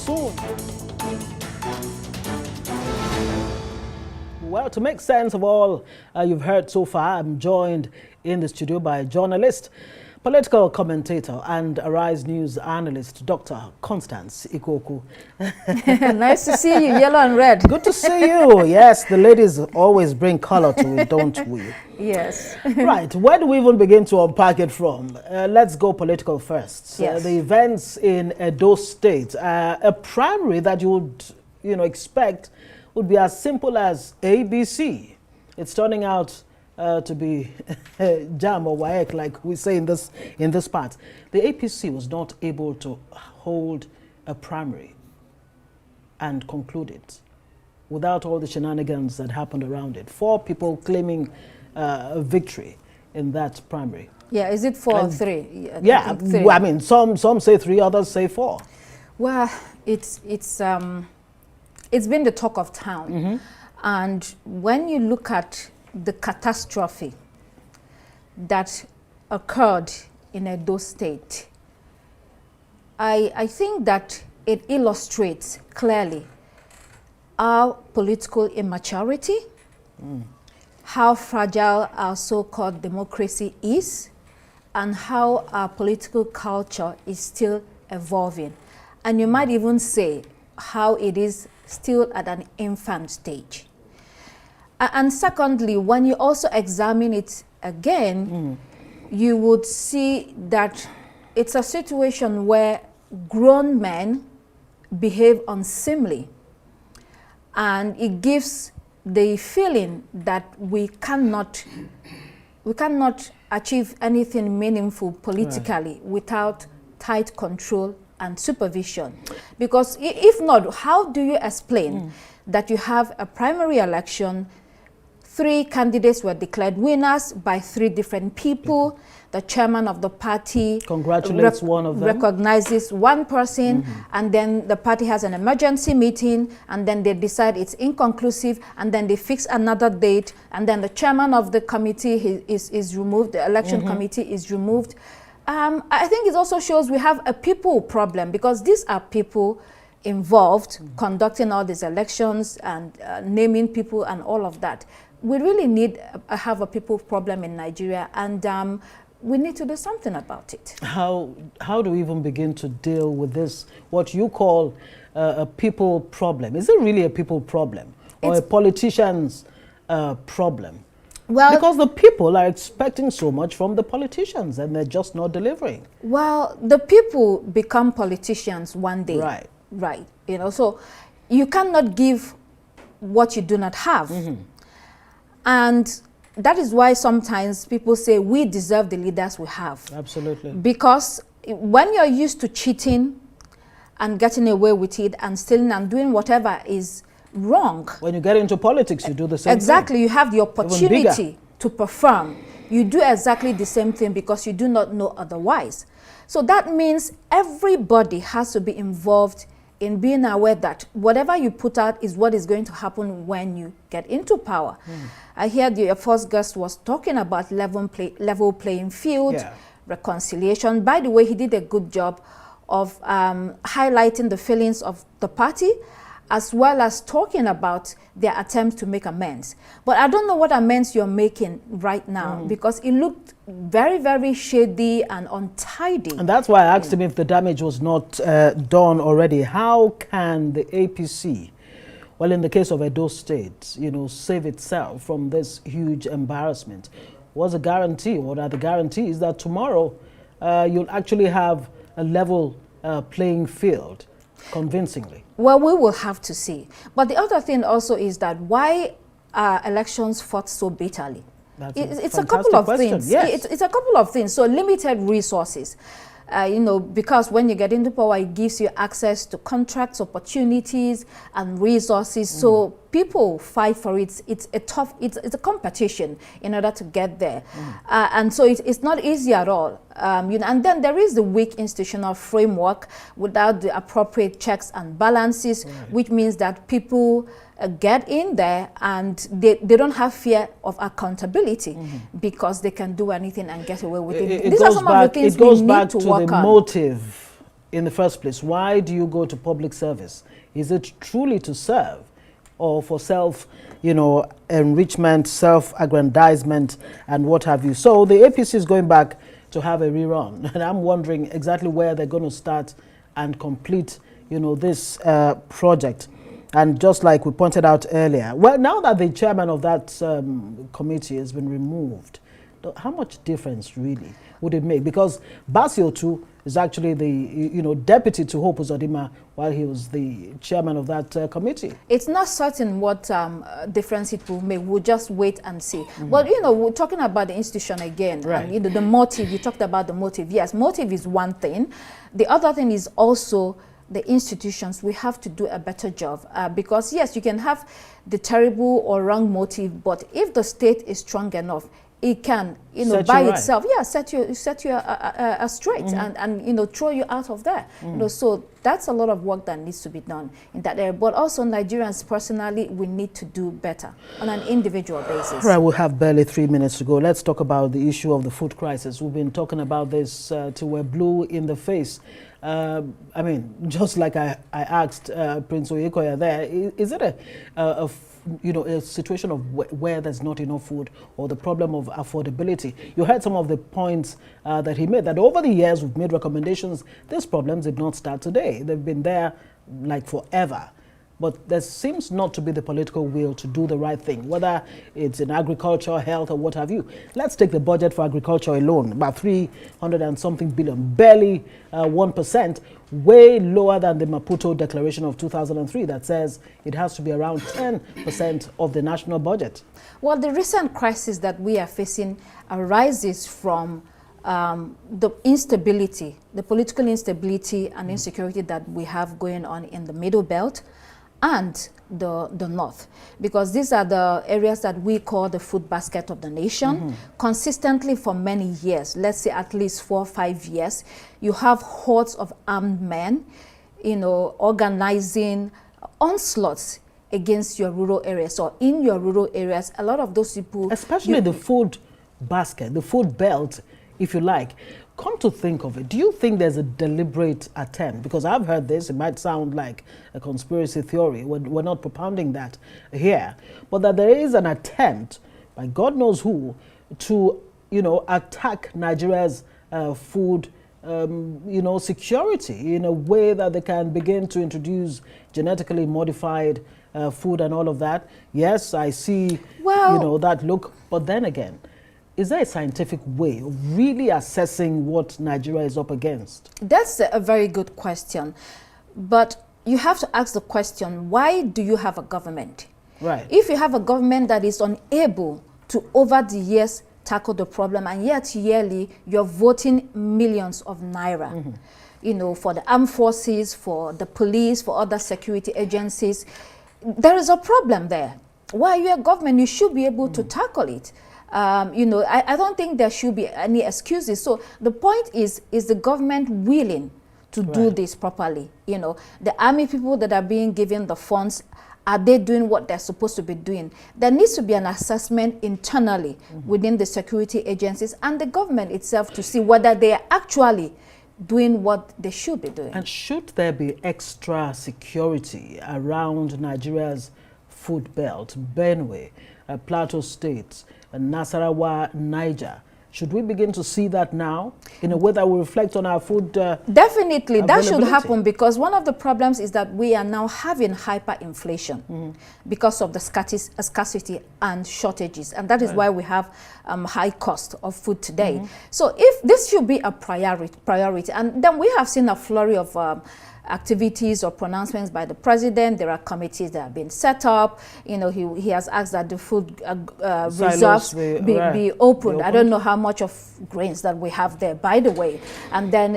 soon. Well, to make sense of all you've heard so far, I'm joined in the studio by journalist, political commentator and Arise News analyst, Dr. Constance Ikokwu. Nice to see you, yellow and red. Good to see you. Yes, the ladies always bring color to it, don't we? Yes. Right, where do we even begin to unpack it from? Let's go political first. Yes. The events in Edo State, a primary that you would expect would be as simple as ABC. It's turning out to be jam or waek, like we say in this part. The APC was not able to hold a primary and conclude it without all the shenanigans that happened around it. 4 people claiming a victory in that primary. Yeah, is it 4 or 3? Yeah, three. I mean, some say 3, others say 4. Well, it's been the talk of town. Mm-hmm. And when you look at the catastrophe that occurred in Edo State, I think that it illustrates clearly our political immaturity, how fragile our so-called democracy is, and how our political culture is still evolving. And you might even say how it is still at an infant stage. And secondly, when you also examine it again, you would see that it's a situation where grown men behave unseemly. And it gives the feeling that we cannot achieve anything meaningful politically without tight control and supervision. Because if not, how do you explain that you have a primary election, 3 candidates were declared winners by 3 different people. The chairman of the party congratulates one of them, recognizes one person, and then the party has an emergency meeting, and then they decide it's inconclusive, and then they fix another date, and then the chairman of the committee is removed, the election committee is removed. I think it also shows we have a people problem, because these are people involved conducting all these elections and naming people and all of that. We really have a people problem in Nigeria, and we need to do something about it. How do we even begin to deal with this, what you call a people problem? Is it really a people problem or a politician's problem? Well, because the people are expecting so much from the politicians and they're just not delivering. Well, the people become politicians one day. Right. Right. So you cannot give what you do not have. And that is why sometimes people say we deserve the leaders we have. Absolutely. Because when you're used to cheating and getting away with it and stealing and doing whatever is wrong. When you get into politics, you do the same thing. Exactly. You have the opportunity to perform. You do exactly the same thing because you do not know otherwise. So that means everybody has to be involved in being aware that whatever you put out is what is going to happen when you get into power. I hear your first guest was talking about level playing field, reconciliation. By the way, he did a good job of highlighting the feelings of the party, as well as talking about their attempts to make amends. But I don't know what amends you're making right now, because it looked very, very shady and untidy. And that's why I asked him if the damage was not done already. How can the APC, well, in the case of Edo State, save itself from this huge embarrassment? What's a guarantee? What are the guarantees that tomorrow you'll actually have a level playing field convincingly? Well, we will have to see. But the other thing also is that why are elections fought so bitterly? It's a couple of things. Yes. It's a couple of things. So limited resources. Because when you get into power, it gives you access to contracts, opportunities, and resources. So people fight for it. It's a competition in order to get there. And so it's not easy at all. And then there is the weak institutional framework without the appropriate checks and balances, which means that people get in there and they don't have fear of accountability because they can do anything and get away with it. These are some of the things we need to work on. It goes back to the motive in the first place? Why do you go to public service? Is it truly to serve, or for self, enrichment, self-aggrandizement, and what have you? So the APC is going back to have a rerun, and I'm wondering exactly where they're going to start and complete, this project. And just like we pointed out earlier, well, now that the chairman of that committee has been removed, how much difference really would it make? Because Basio too is actually the deputy to Hope Uzodimma while he was the chairman of that committee. It's not certain what difference it will make. We'll just wait and see. But we're talking about the institution again. Right. And, the motive. You talked about the motive. Yes, motive is one thing. The other thing is also the institutions. We have to do a better job because yes, you can have the terrible or wrong motive, but if the state is strong enough, it can, by itself, set you straight and throw you out of there. So that's a lot of work that needs to be done in that area. But also Nigerians personally, we need to do better on an individual basis. Right, we'll have barely 3 minutes to go. Let's talk about the issue of the food crisis. We've been talking about this till we're blue in the face. I mean, just like I asked Prince Oyekoya there, is it a situation of where there's not enough food, or the problem of affordability? You heard some of the points that he made, that over the years we've made recommendations. These problems did not start today. They've been there like forever. But there seems not to be the political will to do the right thing, whether it's in agriculture, health, or what have you. Let's take the budget for agriculture alone, about 300 and something billion, barely 1%, way lower than the Maputo Declaration of 2003 that says it has to be around 10% of the national budget. Well, the recent crisis that we are facing arises from the instability, the political instability and insecurity that we have going on in the Middle Belt and the North, because these are the areas that we call the food basket of the nation. Consistently for many years, let's say at least 4 or 5 years, you have hordes of armed men, organizing onslaughts against your rural areas or in your rural areas. A lot of those people, especially the food basket, the food belt, if you like. Come to think of it, do you think there's a deliberate attempt? Because I've heard this, it might sound like a conspiracy theory. We're not propounding that here. But that there is an attempt, by God knows who, to, attack Nigeria's food, security in a way that they can begin to introduce genetically modified food and all of that. Yes, I see, that look. But then again, is there a scientific way of really assessing what Nigeria is up against? That's a very good question. But you have to ask the question, why do you have a government? Right. If you have a government that is unable to, over the years, tackle the problem, and yet yearly you're voting millions of naira, for the armed forces, for the police, for other security agencies, there is a problem there. Why are you a government? You should be able to tackle it. I don't think there should be any excuses. So the point is the government willing to do this properly? The army people that are being given the funds, are they doing what they're supposed to be doing? There needs to be an assessment internally within the security agencies and the government itself to see whether they are actually doing what they should be doing. And should there be extra security around Nigeria's food belt, Benue, Plateau States, Nasarawa, Niger? Should we begin to see that now in a way that will reflect on our food Definitely, that should happen, because one of the problems is that we are now having hyperinflation because of the scarcity and shortages, and that is why we have high cost of food today. So if this should be a priority, and then we have seen a flurry of activities or pronouncements by the president. There are committees that have been set up. He has asked that the food reserves be opened. I don't know how much of grains that we have there, by the way. And then,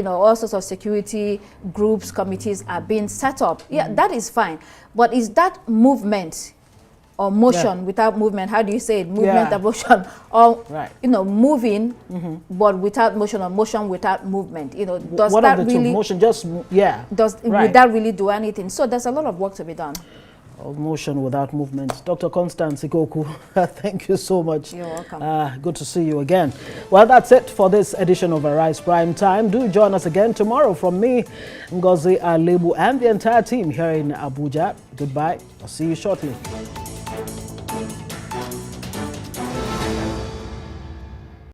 all sorts of security groups, committees are being set up. Yeah, that is fine. But is that movement or motion without movement? How do you say it? Movement and motion, or moving but without motion, or motion without movement. Does what that of the really two? Motion just would that really do anything? So there's a lot of work to be done. Motion without movement. Dr. Constance Ikokwu, thank you so much. You're welcome. Good to see you again. Well, that's it for this edition of Arise Prime Time. Do join us again tomorrow from me, Ngozi Alebu, and the entire team here in Abuja. Goodbye. I'll see you shortly.